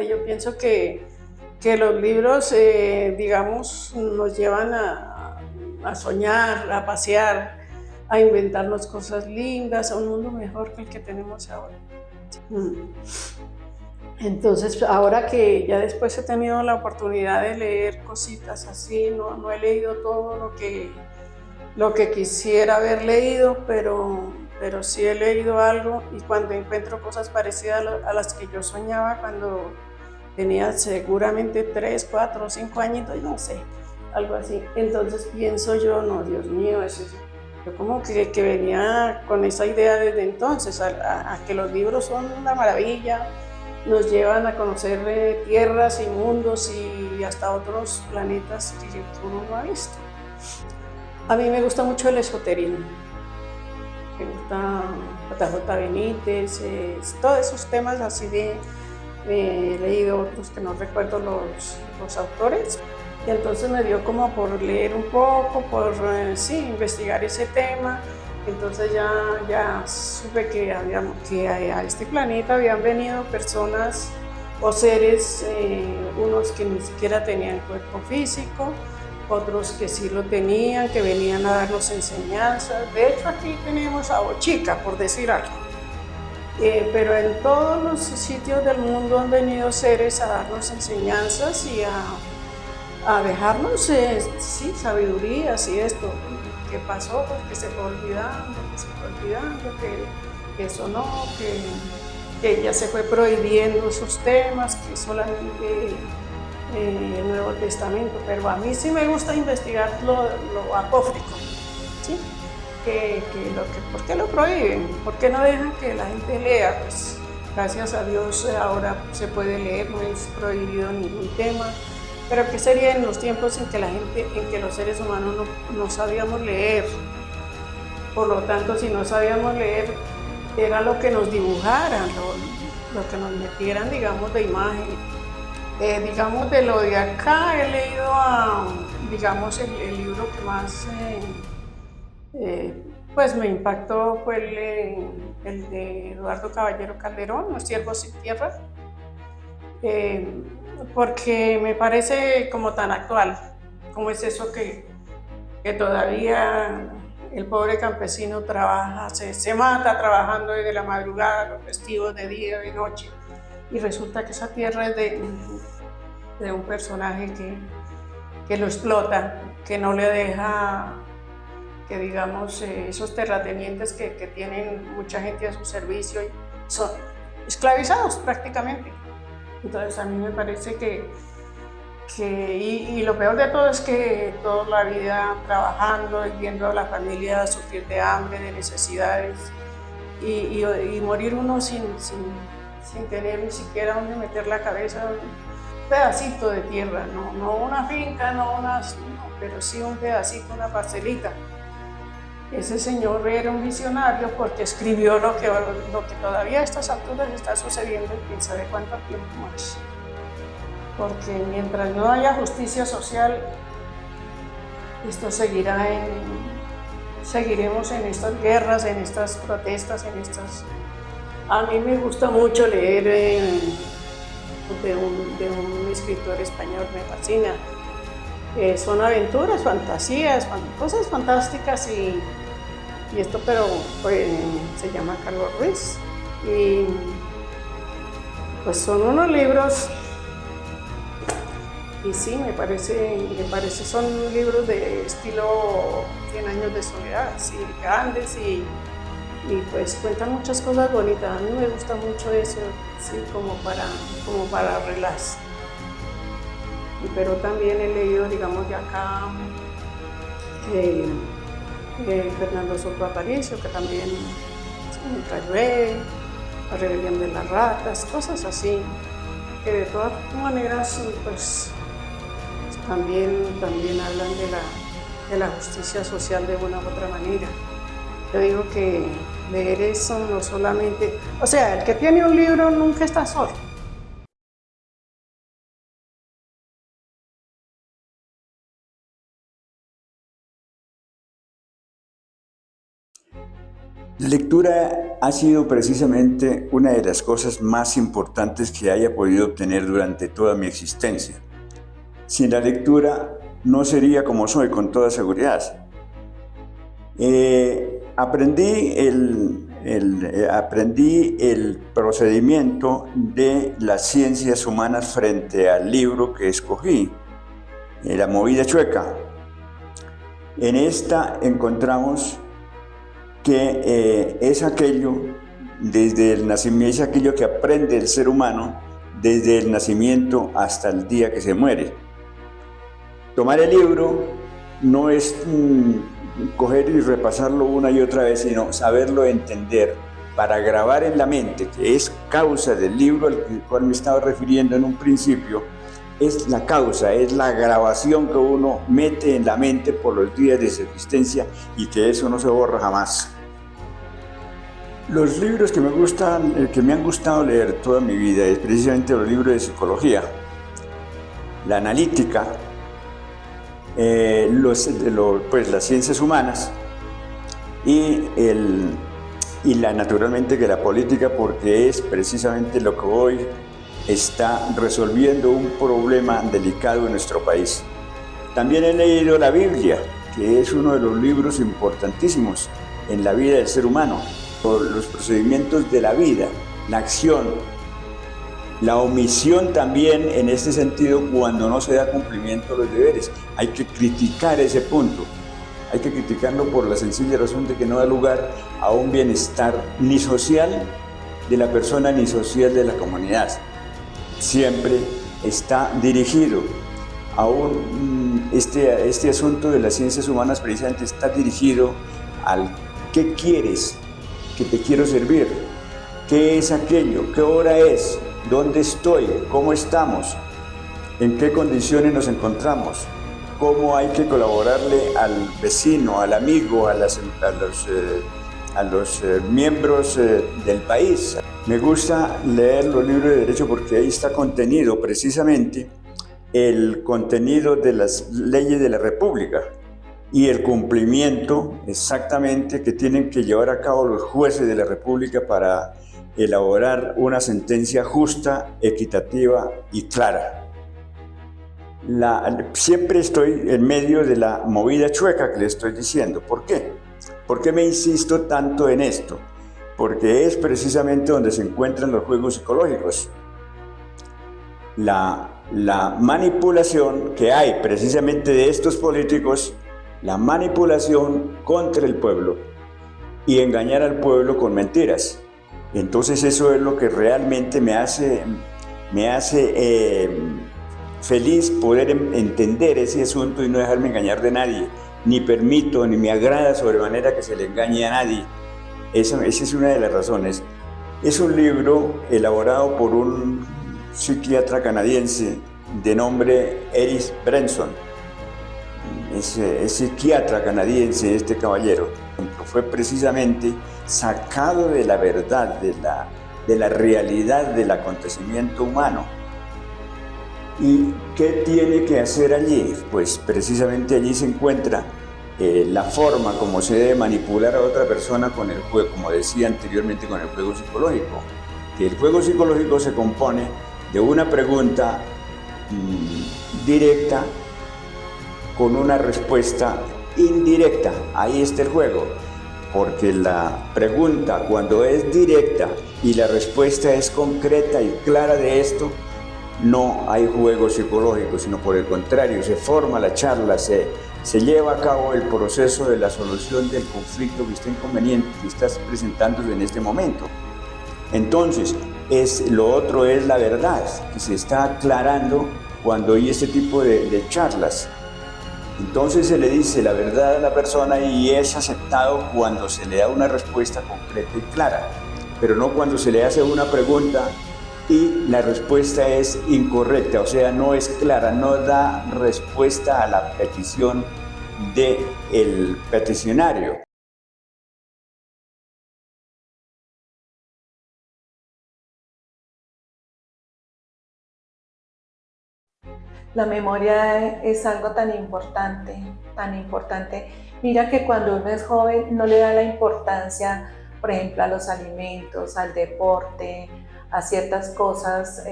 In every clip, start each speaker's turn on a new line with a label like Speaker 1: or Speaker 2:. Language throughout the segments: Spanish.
Speaker 1: Yo pienso que los libros, digamos, nos llevan a soñar, a pasear, a inventarnos cosas lindas, a un mundo mejor que el que tenemos ahora. Mm. Entonces, ahora que ya después he tenido la oportunidad de leer cositas así, no he leído todo lo que quisiera haber leído, pero sí he leído algo, y cuando encuentro cosas parecidas a las que yo soñaba cuando tenía seguramente 3, 4, 5 añitos, no sé, algo así. Entonces pienso yo, no, Dios mío, yo como que venía con esa idea desde entonces, a que los libros son una maravilla, nos llevan a conocer tierras y mundos y hasta otros planetas que uno no ha visto. A mí me gusta mucho el esoterismo, me gusta JJ Benítez, todos esos temas así he leído otros que no recuerdo los autores, y entonces me dio como por leer un poco, por sí, investigar ese tema. Entonces ya supe que a este planeta habían venido personas o seres, unos que ni siquiera tenían cuerpo físico, otros que sí lo tenían, que venían a darnos enseñanzas. De hecho, aquí tenemos a Bochica, por decir algo. Pero en todos los sitios del mundo han venido seres a darnos enseñanzas y a dejarnos, sí, sabidurías y esto. ¿Qué pasó? Pues que se fue olvidando, que eso no, que ya se fue prohibiendo esos temas, que solamente el Nuevo Testamento. Pero a mí sí me gusta investigar lo apócrifo, ¿sí? ¿Por qué lo prohíben? ¿Por qué no dejan que la gente lea? Pues gracias a Dios ahora se puede leer, no es prohibido ningún tema. Pero ¿qué sería en los tiempos en que los seres humanos no sabíamos leer? Por lo tanto, si no sabíamos leer, era lo que nos dibujaran, lo que nos metieran, digamos, de imagen. Digamos, de lo de acá he leído, digamos, el libro que más pues me impactó fue el de Eduardo Caballero Calderón, Los Ciervos sin Tierra, eh, porque me parece como tan actual. ¿Cómo es eso que todavía el pobre campesino trabaja, se mata trabajando desde la madrugada, los festivos de día, de noche, y resulta que esa tierra es de un personaje que lo explota, que no le deja, que digamos, esos terratenientes que tienen mucha gente a su servicio y son esclavizados prácticamente. Entonces a mí me parece y lo peor de todo es que toda la vida trabajando y viendo a la familia sufrir de hambre, de necesidades, y morir uno sin tener ni siquiera donde meter la cabeza, un pedacito de tierra, no una finca, no, pero sí un pedacito, una parcelita. Ese señor era un visionario porque escribió lo que todavía a estas alturas está sucediendo y quién sabe cuánto tiempo más. Porque mientras no haya justicia social, esto seguiremos en estas guerras, en estas protestas, A mí me gusta mucho leer de un escritor español, me fascina. Son aventuras, fantasías, cosas fantásticas y esto, pero pues, se llama Carlos Ruiz. Y pues son unos libros, y sí, me parece, son libros de estilo Cien años de soledad, así grandes pues cuentan muchas cosas bonitas. A mí me gusta mucho eso, sí, como para relax. Pero también he leído, digamos, de acá, Fernando Soto Aparicio, que también Cayué, La rebelión de las ratas, cosas así, que de todas maneras pues también hablan de la justicia social de una u otra manera. Yo digo que leer eso no solamente, o sea, el que tiene un libro nunca está solo.
Speaker 2: La lectura ha sido precisamente una de las cosas más importantes que haya podido obtener durante toda mi existencia. Sin la lectura no sería como soy, con toda seguridad. Aprendí el procedimiento de las ciencias humanas frente al libro que escogí, La movida chueca. En esta encontramos que es aquello desde el nacimiento, es aquello que aprende el ser humano desde el nacimiento hasta el día que se muere. Tomar el libro no es coger y repasarlo una y otra vez, sino saberlo entender para grabar en la mente, que es causa del libro al cual me estaba refiriendo en un principio. Es la causa, es la grabación que uno mete en la mente por los días de su existencia y que eso no se borra jamás. Los libros que me han gustado leer toda mi vida es precisamente los libros de psicología, la analítica, pues las ciencias humanas y naturalmente que la política, porque es precisamente lo que hoy está resolviendo un problema delicado en nuestro país. También he leído la Biblia, que es uno de los libros importantísimos en la vida del ser humano, por los procedimientos de la vida, la acción, la omisión también en este sentido cuando no se da cumplimiento a los deberes. Hay que criticar ese punto, hay que criticarlo por la sencilla razón de que no da lugar a un bienestar ni social de la persona ni social de la comunidad. Siempre está dirigido a este asunto de las ciencias humanas precisamente está dirigido al ¿qué quieres? ¿Qué te quiero servir? ¿Qué es aquello? ¿Qué hora es? ¿Dónde estoy? ¿Cómo estamos? ¿En qué condiciones nos encontramos? ¿Cómo hay que colaborarle al vecino, al amigo, a los miembros del país? Me gusta leer los libros de derecho porque ahí está contenido precisamente el contenido de las leyes de la República y el cumplimiento exactamente que tienen que llevar a cabo los jueces de la República para elaborar una sentencia justa, equitativa y clara. Siempre estoy en medio de la movida chueca que le estoy diciendo. ¿Por qué? ¿Por qué me insisto tanto en esto? Porque es precisamente donde se encuentran los juegos psicológicos. La manipulación que hay precisamente de estos políticos, la manipulación contra el pueblo y engañar al pueblo con mentiras. Entonces eso es lo que realmente me hace feliz poder entender ese asunto y no dejarme engañar de nadie, ni permito, ni me agrada sobremanera que se le engañe a nadie. Esa es una de las razones. Es un libro elaborado por un psiquiatra canadiense de nombre Eric Benson. Es psiquiatra canadiense este caballero. Fue precisamente sacado de la verdad, de la realidad del acontecimiento humano. ¿Y qué tiene que hacer allí? Pues precisamente allí se encuentra la forma como se debe manipular a otra persona con el juego, como decía anteriormente, con el juego psicológico. Que el juego psicológico se compone de una pregunta directa con una respuesta indirecta. Ahí está el juego, porque la pregunta cuando es directa y la respuesta es concreta y clara de esto, no hay juego psicológico, sino por el contrario, se forma la charla, se lleva a cabo el proceso de la solución del conflicto que está inconveniente, que está presentándose en este momento. Entonces, lo otro es la verdad, que se está aclarando cuando hay este tipo de charlas. Entonces se le dice la verdad a la persona y es aceptado cuando se le da una respuesta concreta y clara, pero no cuando se le hace una pregunta y la respuesta es incorrecta, o sea, no es clara, no da respuesta a la petición del peticionario.
Speaker 3: La memoria es algo tan importante, tan importante. Mira que cuando uno es joven no le da la importancia por ejemplo, a los alimentos, al deporte, a ciertas cosas,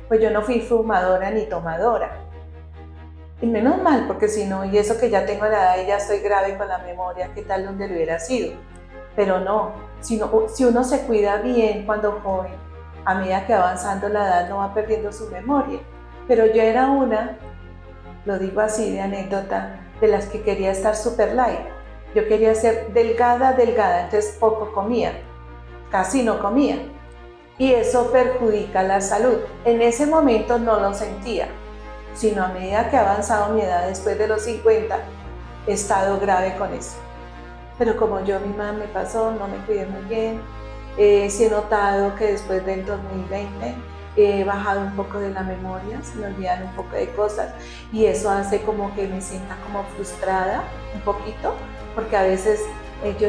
Speaker 3: pues yo no fui fumadora ni tomadora. Y menos mal, porque si no, y eso que ya tengo la edad y ya estoy grave con la memoria, ¿qué tal donde lo hubiera sido? Pero no, si uno se cuida bien cuando joven, a medida que va avanzando la edad no va perdiendo su memoria. Pero yo era una, lo digo así de anécdota, de las que quería estar super light. Yo quería ser delgada, entonces poco comía, casi no comía. Y eso perjudica la salud. En ese momento no lo sentía, sino a medida que ha avanzado mi edad, después de los 50, he estado grave con eso. Pero como yo misma me pasó, no me cuidé muy bien, sí he notado que después del 2020 he bajado un poco de la memoria, se me olvidan un poco de cosas y eso hace como que me sienta como frustrada un poquito, porque a veces yo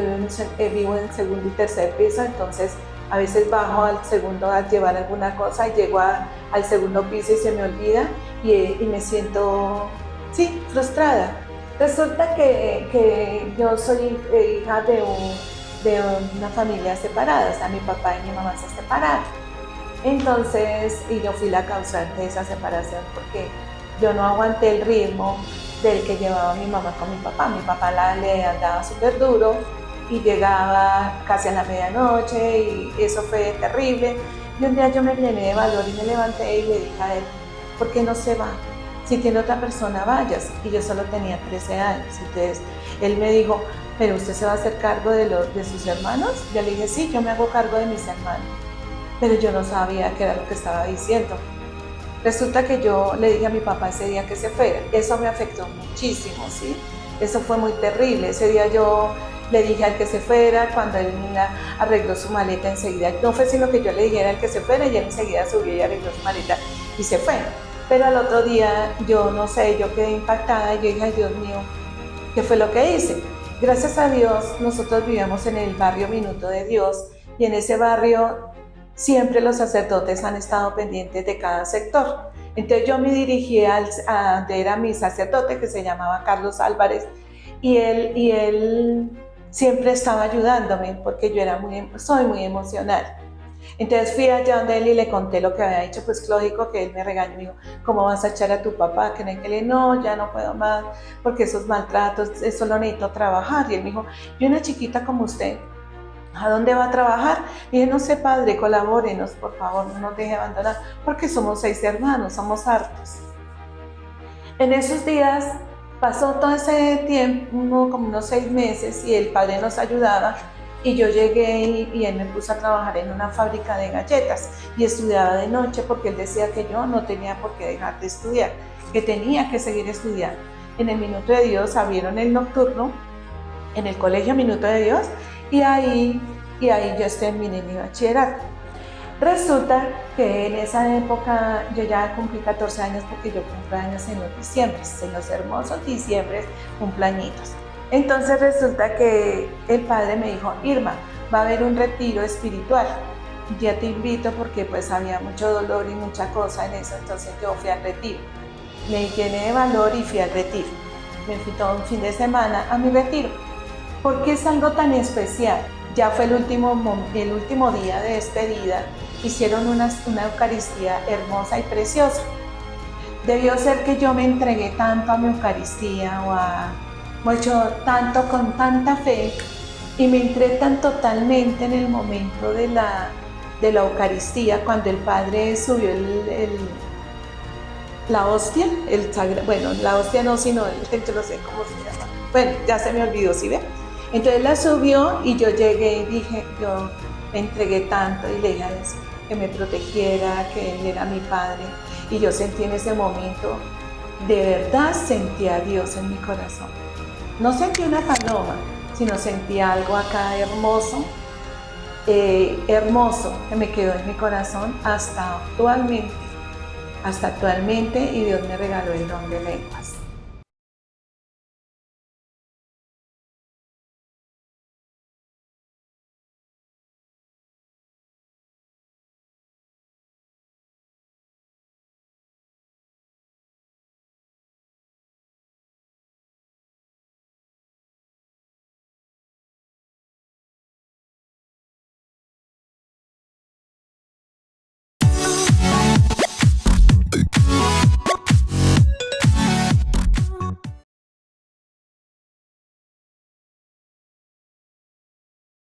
Speaker 3: vivo en segundo y tercer piso, entonces a veces bajo al segundo a llevar alguna cosa y llego al segundo piso y se me olvida y me siento, sí, frustrada. Resulta que yo soy hija de una familia separada, o sea, mi papá y mi mamá se separaron. Entonces, y yo fui la causante de esa separación porque yo no aguanté el ritmo del que llevaba mi mamá con mi papá. Mi papá le andaba súper duro y llegaba casi a la medianoche y eso fue terrible. Y un día yo me llené de valor y me levanté y le dije a él, ¿por qué no se va? Si tiene otra persona, vayas. Y yo solo tenía 13 años. Entonces, él me dijo, ¿pero usted se va a hacer cargo de sus hermanos? Yo le dije, sí, yo me hago cargo de mis hermanos. Pero yo no sabía qué era lo que estaba diciendo. Resulta que yo le dije a mi papá ese día que se fuera. Eso me afectó muchísimo, ¿sí? Eso fue muy terrible. Ese día yo le dije al que se fuera, cuando él arregló su maleta enseguida. No fue sino que yo le dijera al que se fuera y él enseguida subió y arregló su maleta y se fue. Pero al otro día, yo no sé, yo quedé impactada y yo dije, ay Dios mío, ¿qué fue lo que hice? Gracias a Dios, nosotros vivíamos en el barrio Minuto de Dios y en ese barrio siempre los sacerdotes han estado pendientes de cada sector. Entonces yo me dirigí a donde era mi sacerdote, que se llamaba Carlos Álvarez, y él siempre estaba ayudándome porque yo soy muy emocional. Entonces fui allá donde él y le conté lo que había hecho, pues lógico que él me regañó, me dijo, ¿cómo vas a echar a tu papá? Que no, ya no puedo más, porque esos maltratos, eso lo necesito trabajar. Y él me dijo, yo una chiquita como usted, ¿a dónde va a trabajar? Y dije, no sé, padre, colabórenos, por favor, no nos deje abandonar, porque somos 6 hermanos, somos hartos. En esos días pasó todo ese tiempo, como unos 6 meses, y el padre nos ayudaba, y yo llegué y él me puso a trabajar en una fábrica de galletas, y estudiaba de noche, porque él decía que yo no tenía por qué dejar de estudiar, que tenía que seguir estudiando. En el Minuto de Dios abrieron el nocturno, en el colegio Minuto de Dios, y ahí yo terminé mi bachillerato. Resulta que en esa época yo ya cumplí 14 años porque yo cumplo años en los diciembres, en los hermosos diciembres cumpleañitos. Entonces resulta que el padre me dijo, Irma, va a haber un retiro espiritual, ya te invito porque pues había mucho dolor y mucha cosa en eso, entonces yo fui al retiro. Me llené de valor y fui al retiro. Me fui todo un fin de semana a mi retiro. ¿Por qué es algo tan especial? Ya fue el último día de despedida, hicieron una Eucaristía hermosa y preciosa. Debió ser que yo me entregué tanto a mi Eucaristía o hecho tanto con tanta fe y me entré tan totalmente en el momento de la Eucaristía cuando el Padre subió la hostia, la hostia no, sino yo no sé cómo se llama. Bueno, ya se me olvidó, ¿sí ve? Entonces la subió y yo llegué y dije, yo me entregué tanto y le dije a Dios que me protegiera, que Él era mi Padre. Y yo sentí en ese momento, de verdad sentí a Dios en mi corazón. No sentí una paloma, sino sentí algo acá hermoso, que me quedó en mi corazón hasta actualmente, y Dios me regaló el don de lenguas.